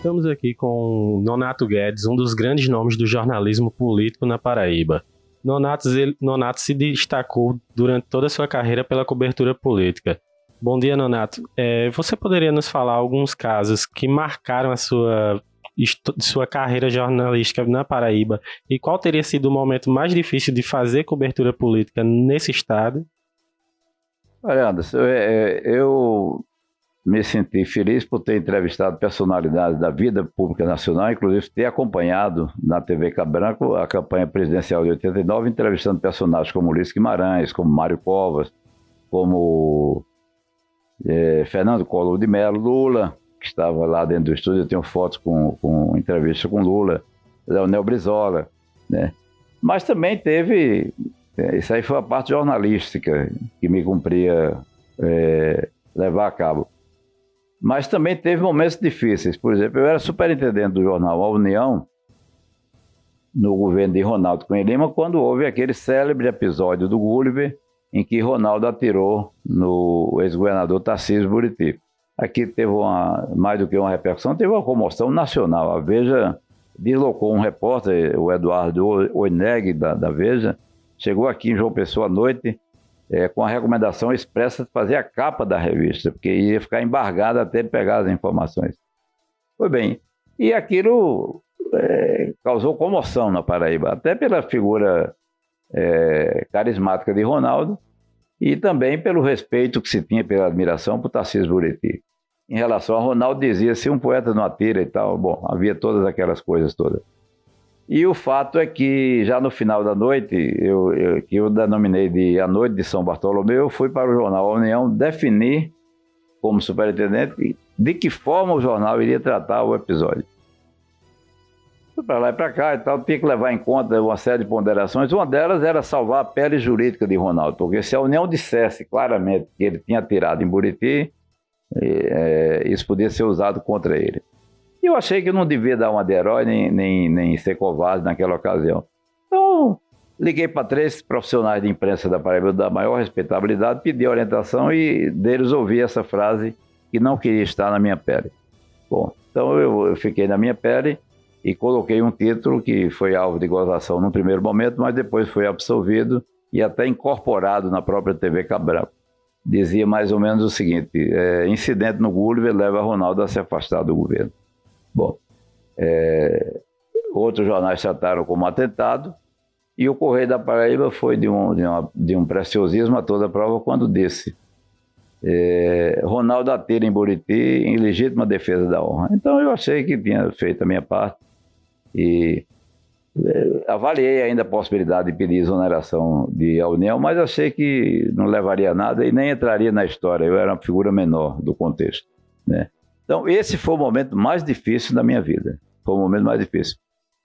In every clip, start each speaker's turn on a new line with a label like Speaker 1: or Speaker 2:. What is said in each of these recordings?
Speaker 1: Estamos aqui com Nonato Guedes, um dos grandes nomes do jornalismo político na Paraíba. Nonato se destacou durante toda a sua carreira pela cobertura política. Bom dia, Nonato. Você poderia nos falar alguns casos que marcaram a sua carreira jornalística na Paraíba e qual teria sido o momento mais difícil de fazer cobertura política nesse estado?
Speaker 2: Olha, Anderson, eu me senti feliz por ter entrevistado personalidades da vida pública nacional, inclusive ter acompanhado na TV Cabo Branco a campanha presidencial de 89, entrevistando personagens como Ulisses Guimarães, como Mário Covas, como Fernando Collor de Mello, Lula, que estava lá dentro do estúdio. Eu tenho fotos com entrevista com Lula, Leonel Brizola, né? Mas também teve, isso aí foi a parte jornalística que me cumpria levar a cabo. Mas também teve momentos difíceis. Por exemplo, eu era superintendente do jornal A União, no governo de Ronaldo Cunha Lima, quando houve aquele célebre episódio do Gulliver, em que Ronaldo atirou no ex-governador Tarcísio Buriti. Aqui teve mais do que uma repercussão, teve uma comoção nacional. A Veja deslocou um repórter, o Eduardo Oineg, da Veja, chegou aqui em João Pessoa à noite, com a recomendação expressa de fazer a capa da revista, porque ia ficar embargado até ele pegar as informações. Foi bem. E aquilo causou comoção na Paraíba, até pela figura carismática de Ronaldo e também pelo respeito que se tinha, pela admiração por Tarcísio Buriti. Em relação a Ronaldo, dizia, se um poeta não atira e tal, bom, havia todas aquelas coisas todas. E o fato é que já no final da noite, que eu denominei de A Noite de São Bartolomeu, eu fui para o jornal A União definir, como superintendente, de que forma o jornal iria tratar o episódio. Fui para lá e para cá e tal, tinha que levar em conta uma série de ponderações. Uma delas era salvar a pele jurídica de Ronaldo, porque se a União dissesse claramente que ele tinha atirado em Buriti, isso podia ser usado contra ele. E eu achei que não devia dar uma de herói, nem ser covarde naquela ocasião. Então, liguei para 3 profissionais de imprensa da Paraíba da maior respeitabilidade, pedi orientação e deles ouvi essa frase que não queria estar na minha pele. Bom, então eu fiquei na minha pele e coloquei um título que foi alvo de gozação no primeiro momento, mas depois foi absolvido e até incorporado na própria TV Cabo Branco. Dizia mais ou menos o seguinte: incidente no Gulliver leva Ronaldo a se afastar do governo. Bom, outros jornais trataram como atentado e o Correio da Paraíba foi de um preciosismo a toda prova quando disse Ronaldo atira em Buriti em legítima defesa da honra. Então eu achei que tinha feito a minha parte e avaliei ainda a possibilidade de pedir exoneração de A União, mas achei que não levaria a nada e nem entraria na história. Eu era uma figura menor do contexto, né? Então, esse foi o momento mais difícil da minha vida. Foi o momento mais difícil.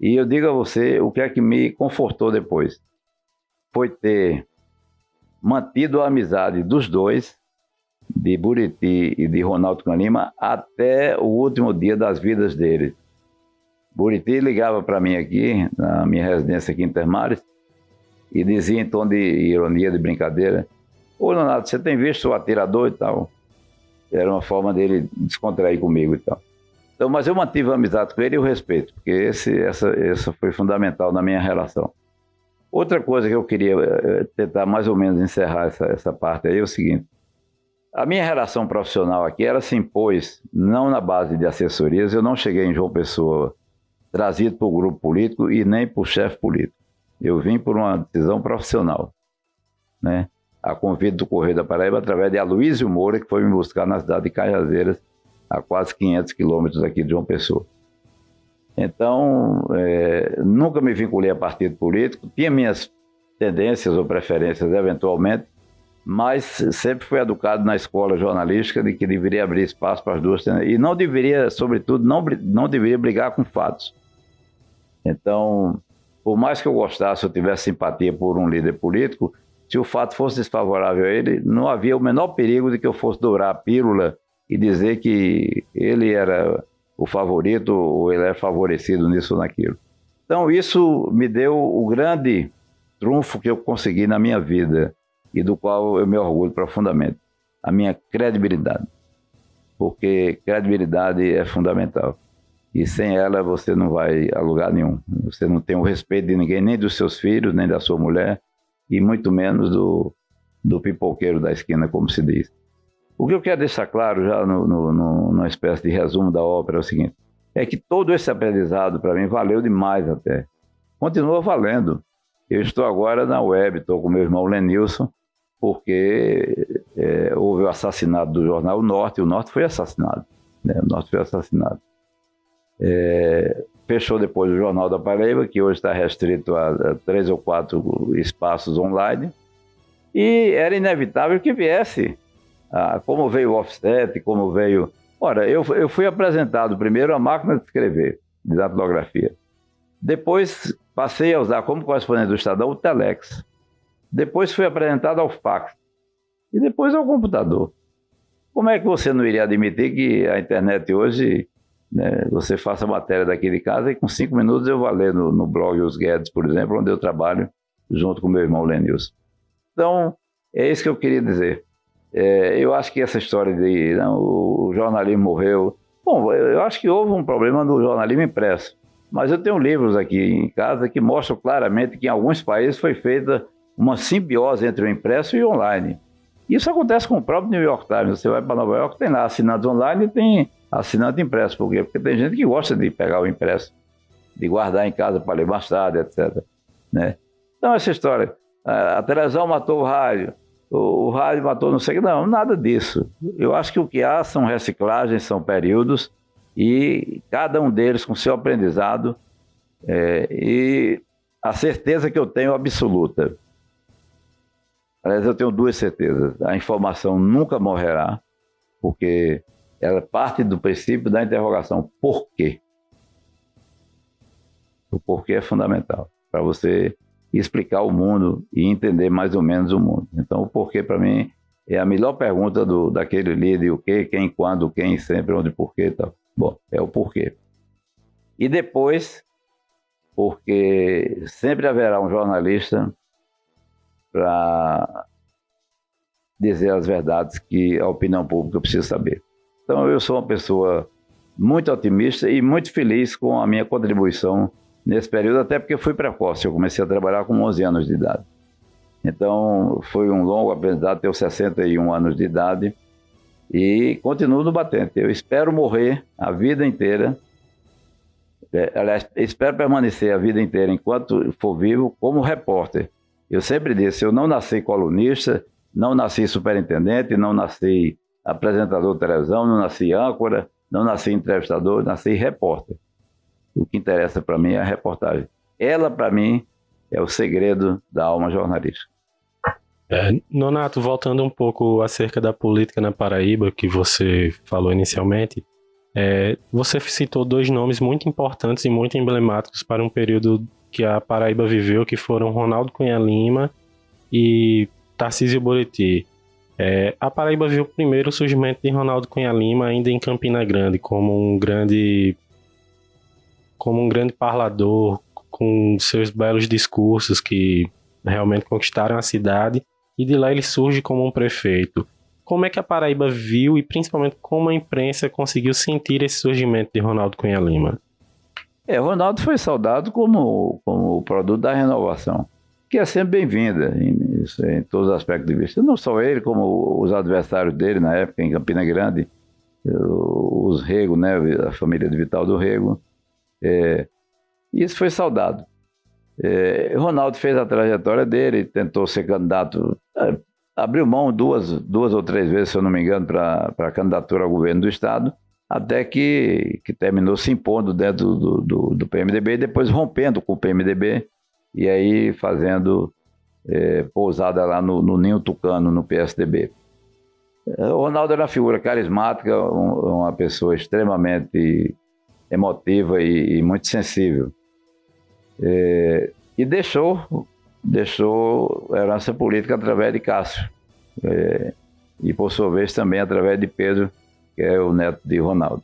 Speaker 2: E eu digo a você, o que é que me confortou depois? Foi ter mantido a amizade dos dois, de Buriti e de Ronaldo Cunha Lima, até o último dia das vidas deles. Buriti ligava para mim aqui, na minha residência aqui em Intermares, e dizia em tom de ironia, de brincadeira: ô Nonato, você tem visto o atirador e tal? Era uma forma dele descontrair comigo e tal. Então, mas eu mantive a amizade com ele e o respeito, porque essa foi fundamental na minha relação. Outra coisa que eu queria tentar mais ou menos encerrar essa parte aí é o seguinte: a minha relação profissional aqui, ela se impôs não na base de assessorias. Eu não cheguei em João Pessoa trazido por grupo político e nem por chefe político. Eu vim por uma decisão profissional, né? A convite do Correio da Paraíba, através de Aloysio Moura, que foi me buscar na cidade de Cajazeiras, a quase 500 quilômetros aqui de João Pessoa. Então, nunca me vinculei a partido político, tinha minhas tendências ou preferências eventualmente, mas sempre fui educado na escola jornalística de que deveria abrir espaço para as duas tendências, e não deveria, sobretudo, não deveria brigar com fatos. Então, por mais que eu gostasse, eu tivesse simpatia por um líder político, se o fato fosse desfavorável a ele, não havia o menor perigo de que eu fosse dourar a pílula e dizer que ele era o favorito ou ele era favorecido nisso ou naquilo. Então isso me deu o grande trunfo que eu consegui na minha vida e do qual eu me orgulho profundamente: a minha credibilidade. Porque credibilidade é fundamental. e sem ela você não vai a lugar nenhum. Você não tem o respeito de ninguém, nem dos seus filhos, nem da sua mulher, e muito menos do pipoqueiro da esquina, como se diz. O que eu quero deixar claro já numa espécie de resumo da ópera é o seguinte, é que todo esse aprendizado para mim valeu demais até. Continua valendo. Eu estou agora na web, estou com meu irmão Lenilson, porque houve o assassinato do jornal O Norte, e o Norte foi assassinado. Né? O Norte foi assassinado. Fechou depois o Jornal da Paraíba, que hoje está restrito a 3 ou 4 espaços online, e era inevitável que viesse, como veio o offset, como veio... Ora, eu fui apresentado primeiro a máquina de escrever, de datilografia. Depois passei a usar como correspondente do Estadão o Telex. Depois fui apresentado ao fax. E depois ao computador. Como é que você não iria admitir que a internet hoje, né, você faça matéria daqui de casa e com 5 minutos eu vou ler no blog Os Guedes, por exemplo, onde eu trabalho junto com meu irmão Lenilson. Então, é isso que eu queria dizer. Eu acho que essa história de o jornalismo morreu... Bom, eu acho que houve um problema no jornalismo impresso. Mas eu tenho livros aqui em casa que mostram claramente que em alguns países foi feita uma simbiose entre o impresso e o online. Isso acontece com o próprio New York Times. Você vai para Nova York, tem lá assinantes online e tem assinante impresso. Por quê? Porque tem gente que gosta de pegar o impresso, de guardar em casa para ler mais tarde, etc. Né? Então, essa história, a televisão matou o rádio matou não sei o que, não, nada disso. Eu acho que o que há são reciclagens, são períodos, e cada um deles com seu aprendizado, e a certeza que eu tenho absoluta. Aliás, eu tenho 2 certezas. A informação nunca morrerá, porque ela parte do princípio da interrogação. Por quê? O porquê é fundamental para você explicar o mundo e entender mais ou menos o mundo. Então, o porquê, para mim, é a melhor pergunta daquele líder: o quê, quem, quando, quem, sempre, onde, porquê e tal. Bom, é o porquê. E depois, porque sempre haverá um jornalista para dizer as verdades que a opinião pública precisa saber. Então, eu sou uma pessoa muito otimista e muito feliz com a minha contribuição nesse período, até porque fui precoce. Eu comecei a trabalhar com 11 anos de idade. Então, foi um longo aprendizado, tenho 61 anos de idade e continuo no batente. Eu espero morrer a vida inteira, aliás, espero permanecer a vida inteira, enquanto for vivo, como repórter. Eu sempre disse, eu não nasci colunista, não nasci superintendente, não nasci apresentador de televisão, não nasci âncora, não nasci entrevistador, nasci repórter. O que interessa para mim é a reportagem. Ela, para mim, é o segredo da alma jornalística.
Speaker 1: Nonato, voltando um pouco acerca da política na Paraíba, que você falou inicialmente, você citou 2 nomes muito importantes e muito emblemáticos para um período que a Paraíba viveu, que foram Ronaldo Cunha Lima e Tarcísio Buriti. A Paraíba viu primeiro o surgimento de Ronaldo Cunha Lima ainda em Campina Grande, como um grande parlador, com seus belos discursos que realmente conquistaram a cidade, e de lá ele surge como um prefeito. Como é que a Paraíba viu e principalmente como a imprensa conseguiu sentir esse surgimento de Ronaldo Cunha Lima?
Speaker 2: Ronaldo foi saudado como o produto da renovação, que é sempre bem-vinda em todos os aspectos de vista. Não só ele, como os adversários dele na época em Campina Grande, os Rego, né, a família de Vital do Rego. Isso foi saudado. Ronaldo fez a trajetória dele, tentou ser candidato, abriu mão duas ou 3 vezes, se eu não me engano, para a candidatura ao governo do Estado, até que terminou se impondo dentro do PMDB e depois rompendo com o PMDB e aí fazendo pousada lá no Ninho Tucano, no PSDB. O Ronaldo era uma figura carismática, uma pessoa extremamente emotiva e muito sensível. E deixou herança política através de Cássio. E, por sua vez, também através de Pedro, que é o neto de Ronaldo.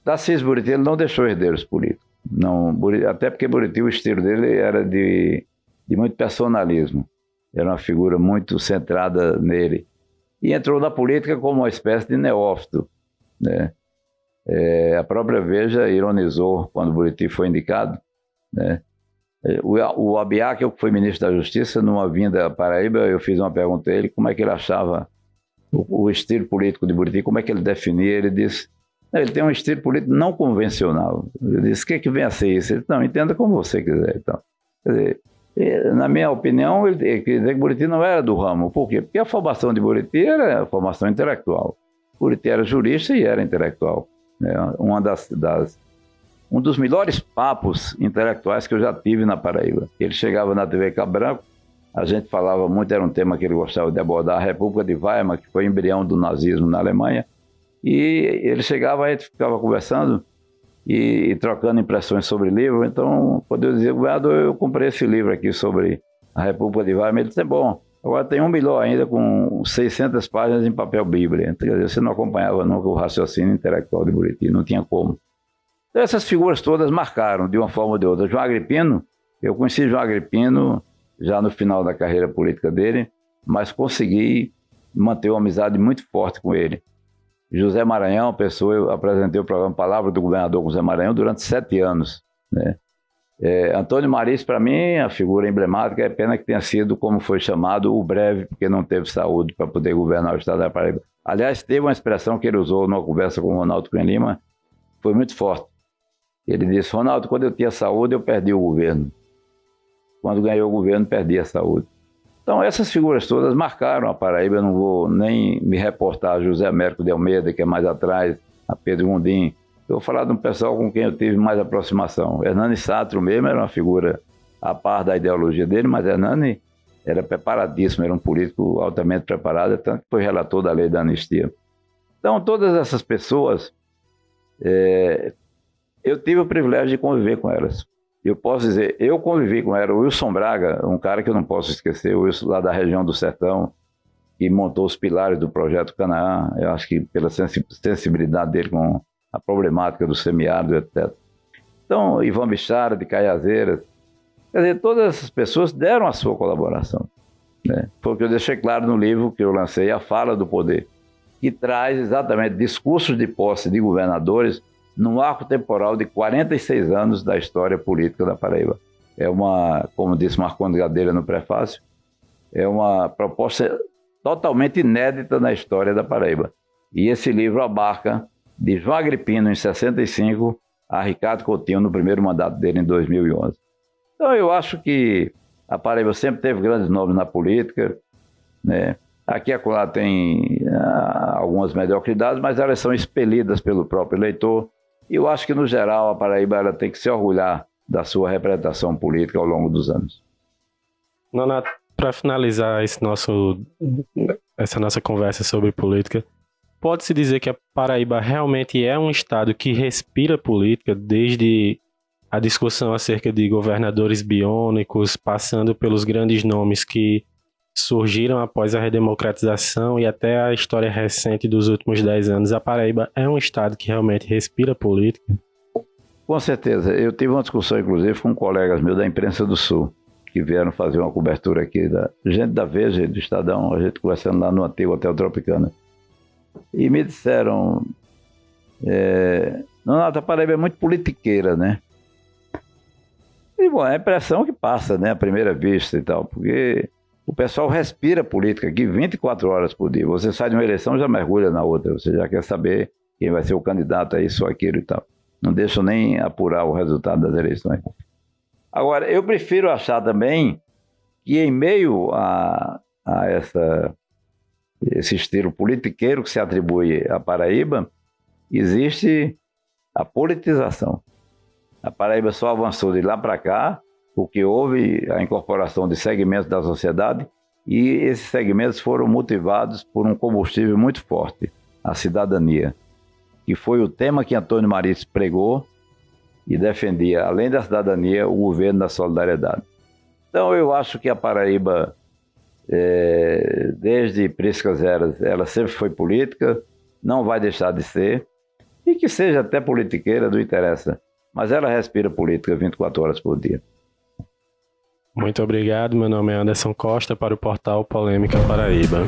Speaker 2: Tarcísio Buriti, ele não deixou herdeiros políticos. Não, até porque Buriti, o estilo dele era de muito personalismo. Era uma figura muito centrada nele. E entrou na política como uma espécie de neófito, né? A própria Veja ironizou quando o Buriti foi indicado, né? O Abiá, que foi ministro da Justiça, numa vinda à Paraíba, eu fiz uma pergunta a ele, como é que ele achava o estilo político de Buriti, como é que ele definia. Ele disse, ele tem um estilo político não convencional. Eu disse, o que vem a ser isso? Ele disse, não, entenda como você quiser. Então, quer dizer, na minha opinião, ele quer dizer que Buriti não era do ramo. Por quê? Porque a formação de Buriti era a formação intelectual. Buriti era jurista e era intelectual. Um dos melhores papos intelectuais que eu já tive na Paraíba. Ele chegava na TV Cabo Branco, a gente falava muito, era um tema que ele gostava de abordar, a República de Weimar, que foi o embrião do nazismo na Alemanha, e ele chegava, a gente ficava conversando e trocando impressões sobre livro. Então, quando eu dizia, governador, eu comprei esse livro aqui sobre a República de Weimar, ele disse, bom, agora tem um melhor ainda com 600 páginas em papel bíblia. Então, quer dizer, você não acompanhava nunca o raciocínio intelectual de Buriti, não tinha como. Então, essas figuras todas marcaram, de uma forma ou de outra. João Agripino, eu conheci João Agripino já no final da carreira política dele, mas consegui manter uma amizade muito forte com ele. José Maranhão, eu apresentei o programa Palavra do Governador com José Maranhão durante 7 anos, né? Antônio Maris, para mim, a figura emblemática, é pena que tenha sido, como foi chamado, o breve, porque não teve saúde para poder governar o estado da Paraíba. Aliás, teve uma expressão que ele usou numa conversa com o Ronaldo Cunha Lima, foi muito forte. Ele disse, Ronaldo, quando eu tinha saúde, eu perdi o governo. Quando ganhei o governo, perdi a saúde. Então, essas figuras todas marcaram a Paraíba. Eu não vou nem me reportar a José Américo de Almeida, que é mais atrás, a Pedro Gondim. Eu vou falar de um pessoal com quem eu tive mais aproximação. Hernani Sátro mesmo era uma figura a par da ideologia dele, mas Hernani era preparadíssimo, era um político altamente preparado, tanto que foi relator da lei da anistia. Então, todas essas pessoas, eu tive o privilégio de conviver com elas. Eu posso dizer, eu convivi com ela, o Wilson Braga, um cara que eu não posso esquecer, o Wilson lá da região do Sertão, que montou os pilares do projeto Canaã, eu acho que pela sensibilidade dele com a problemática do semiárido, etc. Então, Ivan Bichara, de Caiazeiras, quer dizer, todas essas pessoas deram a sua colaboração, né? Foi o que eu deixei claro no livro que eu lancei, A Fala do Poder, que traz exatamente discursos de posse de governadores num arco temporal de 46 anos da história política da Paraíba. É uma, como disse Marcondes Gadelha no prefácio, é uma proposta totalmente inédita na história da Paraíba. E esse livro abarca de João Agripino em 65 a Ricardo Coutinho no primeiro mandato dele em 2011. Então eu acho que a Paraíba sempre teve grandes nomes na política, né? Aqui e acolá tem algumas mediocridades, mas elas são expelidas pelo próprio eleitor. E eu acho que, no geral, a Paraíba ela tem que se orgulhar da sua representação política ao longo dos anos.
Speaker 1: Nonato, para finalizar essa nossa conversa sobre política, pode-se dizer que a Paraíba realmente é um estado que respira política, desde a discussão acerca de governadores biônicos, passando pelos grandes nomes que surgiram após a redemocratização e até a história recente dos últimos 10 anos. A Paraíba é um estado que realmente respira política?
Speaker 2: Com certeza. Eu tive uma discussão, inclusive, com colegas meus da imprensa do Sul, que vieram fazer uma cobertura aqui, gente da Veja, do Estadão, a gente conversando lá no antigo Hotel Tropicana. E me disseram, Nonato, a Paraíba é muito politiqueira, né? E, bom, é a impressão que passa, né, à primeira vista e tal, porque o pessoal respira política aqui 24 horas por dia. Você sai de uma eleição e já mergulha na outra. Você já quer saber quem vai ser o candidato a isso ou aquilo e tal. Não deixam nem apurar o resultado das eleições. Agora, eu prefiro achar também que em meio a esse estilo politiqueiro que se atribui à Paraíba, existe a politização. A Paraíba só avançou de lá para cá porque houve a incorporação de segmentos da sociedade e esses segmentos foram motivados por um combustível muito forte, a cidadania, que foi o tema que Antônio Maris pregou e defendia, além da cidadania, o governo da solidariedade. Então eu acho que a Paraíba, desde Priscas Eras, ela sempre foi política, não vai deixar de ser, e que seja até politiqueira, não interessa, mas ela respira política 24 horas por dia.
Speaker 1: Muito obrigado, meu nome é Anderson Costa para o portal Polêmica Paraíba.